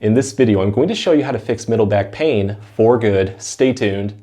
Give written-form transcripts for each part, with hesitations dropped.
In this video, I'm going to show you how to fix middle back pain for good. Stay tuned.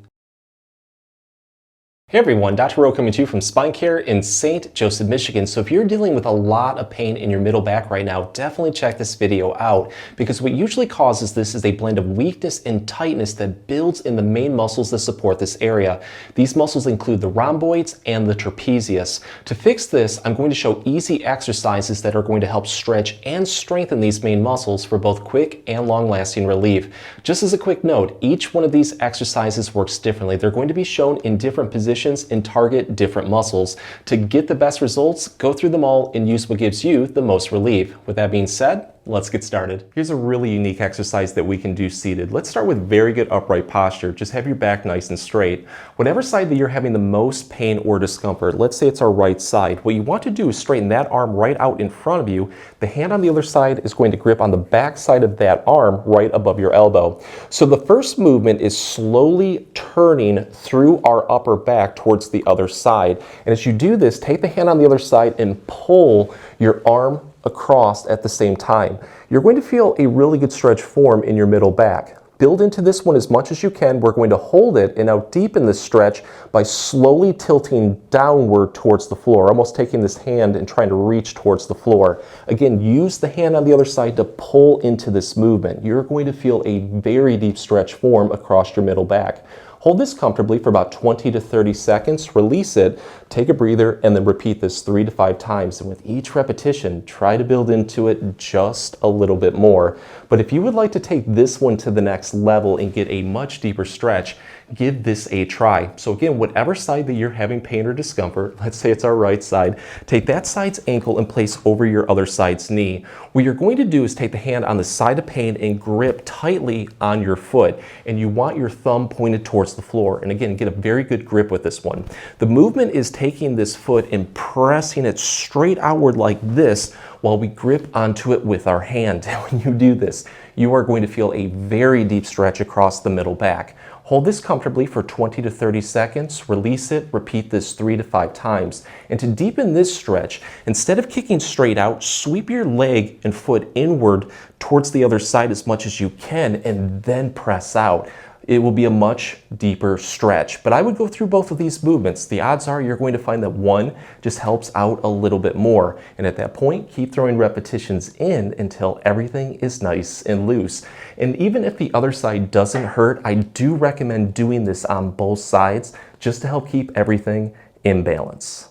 Hey everyone, Dr. Rowe coming to you from SpineCare in St. Joseph, Michigan. So if you're dealing with a lot of pain in your middle back right now, definitely check this video out, because what usually causes this is a blend of weakness and tightness that builds in the main muscles that support this area. These muscles include the rhomboids and the trapezius. To fix this, I'm going to show easy exercises that are going to help stretch and strengthen these main muscles for both quick and long-lasting relief. Just as a quick note, each one of these exercises works differently. They're going to be shown in different positions and target different muscles. To get the best results, go through them all and use what gives you the most relief. With that being said, let's get started. Here's a really unique exercise that we can do seated. Let's start with very good upright posture. Just have your back nice and straight. Whatever side that you're having the most pain or discomfort, let's say it's our right side, what you want to do is straighten that arm right out in front of you. The hand on the other side is going to grip on the back side of that arm right above your elbow. So the first movement is slowly turning through our upper back towards the other side. And as you do this, take the hand on the other side and pull your arm across at the same time. You're going to feel a really good stretch form in your middle back. Build into this one as much as you can. We're going to hold it and now deepen this stretch by slowly tilting downward towards the floor, almost taking this hand and trying to reach towards the floor. Again, use the hand on the other side to pull into this movement. You're going to feel a very deep stretch form across your middle back. Hold this comfortably for about 20 to 30 seconds, release it, take a breather, and then repeat this 3 to 5 times. And with each repetition, try to build into it just a little bit more. But if you would like to take this one to the next level and get a much deeper stretch, give this a try. So again, whatever side that you're having pain or discomfort, let's say it's our right side, take that side's ankle and place over your other side's knee. What you're going to do is take the hand on the side of pain and grip tightly on your foot. And you want your thumb pointed towards the floor. And again, get a very good grip with this one. The movement is taking this foot and pressing it straight outward like this while we grip onto it with our hand. When you do this, you are going to feel a very deep stretch across the middle back. Hold this comfortably for 20 to 30 seconds, release it, repeat this 3 to 5 times. And to deepen this stretch, instead of kicking straight out, sweep your leg and foot inward towards the other side as much as you can and then press out. It will be a much deeper stretch. But I would go through both of these movements. The odds are you're going to find that one just helps out a little bit more. And at that point, keep throwing repetitions in until everything is nice and loose. And even if the other side doesn't hurt, I do recommend doing this on both sides just to help keep everything in balance.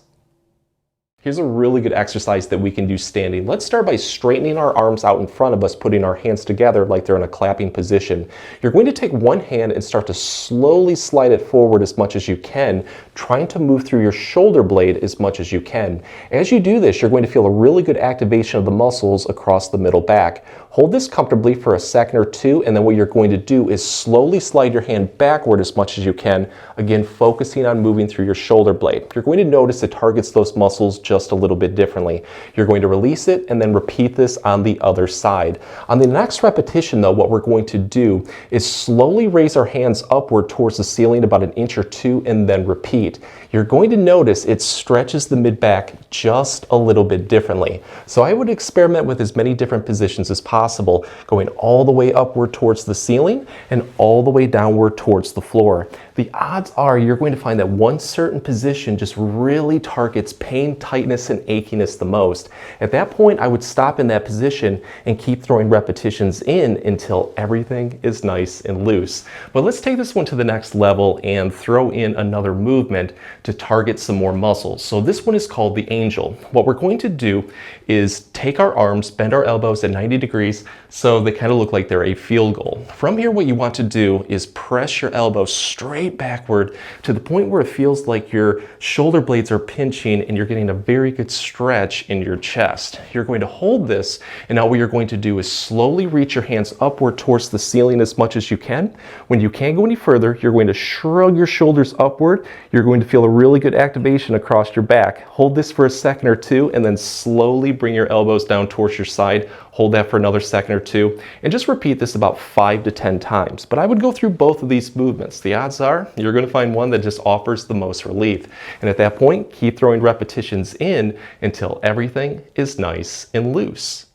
Here's a really good exercise that we can do standing. Let's start by straightening our arms out in front of us, putting our hands together like they're in a clapping position. You're going to take one hand and start to slowly slide it forward as much as you can, trying to move through your shoulder blade as much as you can. As you do this, you're going to feel a really good activation of the muscles across the middle back. Hold this comfortably for a second or two, and then what you're going to do is slowly slide your hand backward as much as you can, again focusing on moving through your shoulder blade. You're going to notice it targets those muscles just a little bit differently. You're going to release it and then repeat this on the other side. On the next repetition though, what we're going to do is slowly raise our hands upward towards the ceiling about an inch or two and then repeat. You're going to notice it stretches the mid-back just a little bit differently. So I would experiment with as many different positions as possible, going all the way upward towards the ceiling and all the way downward towards the floor. The odds are you're going to find that one certain position just really targets pain, tightness, and achiness the most. At that point, I would stop in that position and keep throwing repetitions in until everything is nice and loose. But let's take this one to the next level and throw in another movement to target some more muscles. So this one is called the angel. What we're going to do is take our arms, bend our elbows at 90 degrees so they kind of look like they're a field goal. From here, what you want to do is press your elbows straight backward to the point where it feels like your shoulder blades are pinching and you're getting a very good stretch in your chest. You're going to hold this, and now what you're going to do is slowly reach your hands upward towards the ceiling as much as you can. When you can't go any further, you're going to shrug your shoulders upward. You're going to feel a really good activation across your back. Hold this for a second or two and then slowly bring your elbows down towards your side. Hold that for another second or two and just repeat this about 5 to 10 times. But I would go through both of these movements. The odds are you're going to find one that just offers the most relief. And at that point, keep throwing repetitions in until everything is nice and loose.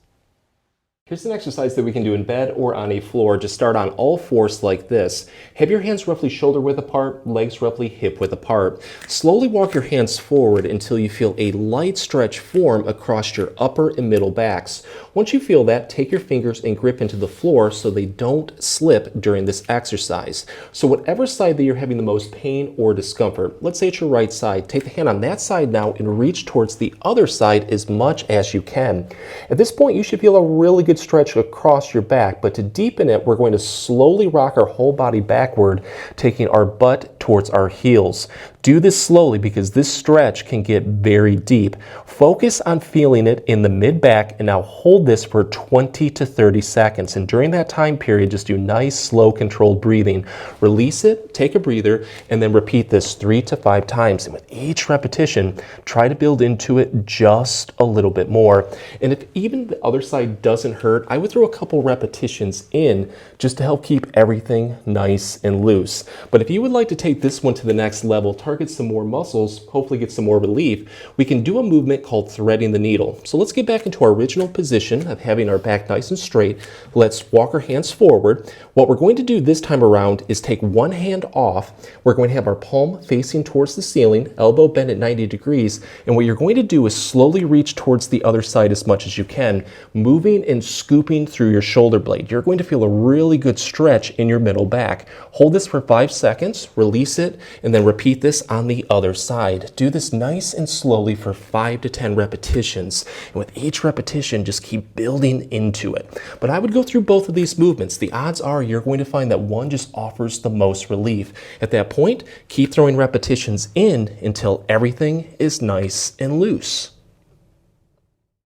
Here's an exercise that we can do in bed or on a floor. Just start on all fours like this. Have your hands roughly shoulder width apart, legs roughly hip width apart. Slowly walk your hands forward until you feel a light stretch form across your upper and middle backs. Once you feel that, take your fingers and grip into the floor so they don't slip during this exercise. So whatever side that you're having the most pain or discomfort, let's say it's your right side, take the hand on that side now and reach towards the other side as much as you can. At this point, you should feel a really good stretch across your back, but to deepen it, we're going to slowly rock our whole body backward, taking our butt towards our heels. Do this slowly because this stretch can get very deep. Focus on feeling it in the mid-back and now hold this for 20 to 30 seconds. And during that time period, just do nice, slow, controlled breathing. Release it, take a breather, and then repeat this 3 to 5 times. And with each repetition, try to build into it just a little bit more. And if even the other side doesn't hurt, I would throw a couple repetitions in just to help keep everything nice and loose. But if you would like to take this one to the next level, target some more muscles, hopefully get some more relief, we can do a movement called threading the needle. So let's get back into our original position of having our back nice and straight. Let's walk our hands forward. What we're going to do this time around is take one hand off. We're going to have our palm facing towards the ceiling, elbow bent at 90 degrees. And what you're going to do is slowly reach towards the other side as much as you can, moving and scooping through your shoulder blade. You're going to feel a really good stretch in your middle back. Hold this for 5 seconds, release it, and then repeat this on the other side. Do this nice and slowly for 5 to 10 repetitions. And with each repetition, just keep building into it. But I would go through both of these movements. The odds are you're going to find that one just offers the most relief. At that point, keep throwing repetitions in until everything is nice and loose.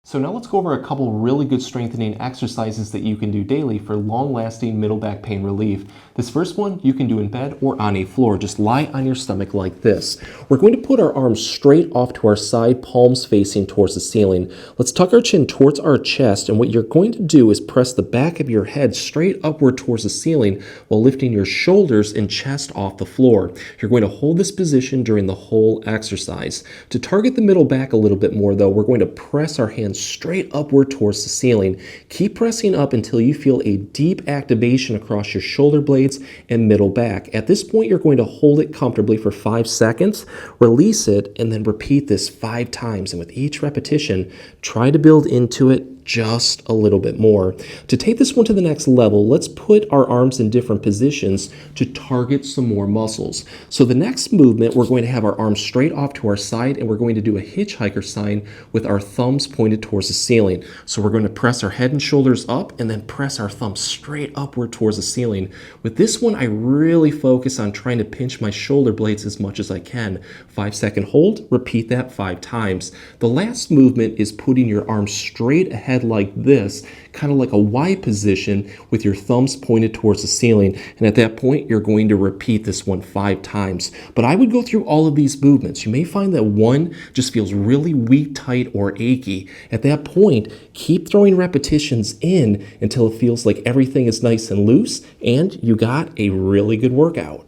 So now let's go over a couple really good strengthening exercises that you can do daily for long-lasting middle back pain relief. This first one you can do in bed or on a floor. Just lie on your stomach like this. We're going to put our arms straight off to our side, palms facing towards the ceiling. Let's tuck our chin towards our chest, and what you're going to do is press the back of your head straight upward towards the ceiling while lifting your shoulders and chest off the floor. You're going to hold this position during the whole exercise. To target the middle back a little bit more though, we're going to press our hands straight upward towards the ceiling. Keep pressing up until you feel a deep activation across your shoulder blades and middle back. At this point, you're going to hold it comfortably for 5 seconds, release it, and then repeat this 5 times. And with each repetition, try to build into it just a little bit more. To take this one to the next level, let's put our arms in different positions to target some more muscles. So the next movement, we're going to have our arms straight off to our side, and we're going to do a hitchhiker sign with our thumbs pointed towards the ceiling. So we're going to press our head and shoulders up and then press our thumbs straight upward towards the ceiling. With this one, I really focus on trying to pinch my shoulder blades as much as I can. 5-second hold, repeat that 5 times. The last movement is putting your arms straight ahead like this, kind of like a Y position with your thumbs pointed towards the ceiling. And at that point, you're going to repeat this one 5 times. But I would go through all of these movements. You may find that one just feels really weak, tight, or achy. At that point, keep throwing repetitions in until it feels like everything is nice and loose and you got a really good workout.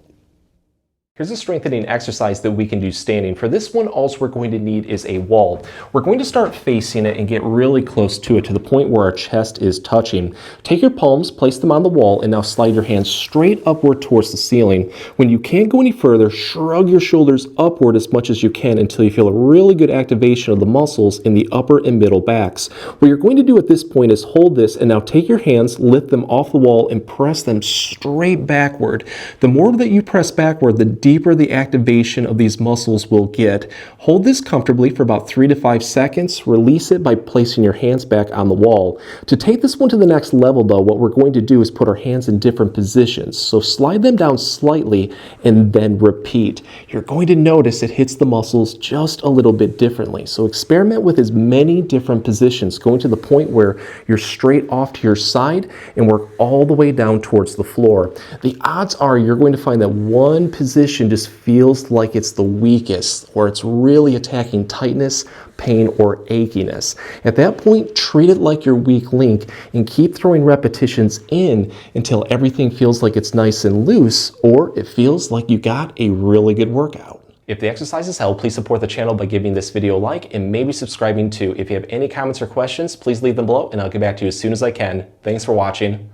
Here's a strengthening exercise that we can do standing. For this one, all we're going to need is a wall. We're going to start facing it and get really close to it to the point where our chest is touching. Take your palms, place them on the wall, and now slide your hands straight upward towards the ceiling. When you can't go any further, shrug your shoulders upward as much as you can until you feel a really good activation of the muscles in the upper and middle backs. What you're going to do at this point is hold this and now take your hands, lift them off the wall, and press them straight backward. The more that you press backward, the deeper the activation of these muscles will get. Hold this comfortably for about 3 to 5 seconds. Release it by placing your hands back on the wall. To take this one to the next level though, what we're going to do is put our hands in different positions. So slide them down slightly and then repeat. You're going to notice it hits the muscles just a little bit differently. So experiment with as many different positions, going to the point where you're straight off to your side and work all the way down towards the floor. The odds are you're going to find that one position just feels like it's the weakest, or it's really attacking tightness, pain, or achiness. At that point, treat it like your weak link and keep throwing repetitions in until everything feels like it's nice and loose, or it feels like you got a really good workout. If the exercises help, please support the channel by giving this video a like and maybe subscribing too. If you have any comments or questions, please leave them below and I'll get back to you as soon as I can. Thanks for watching.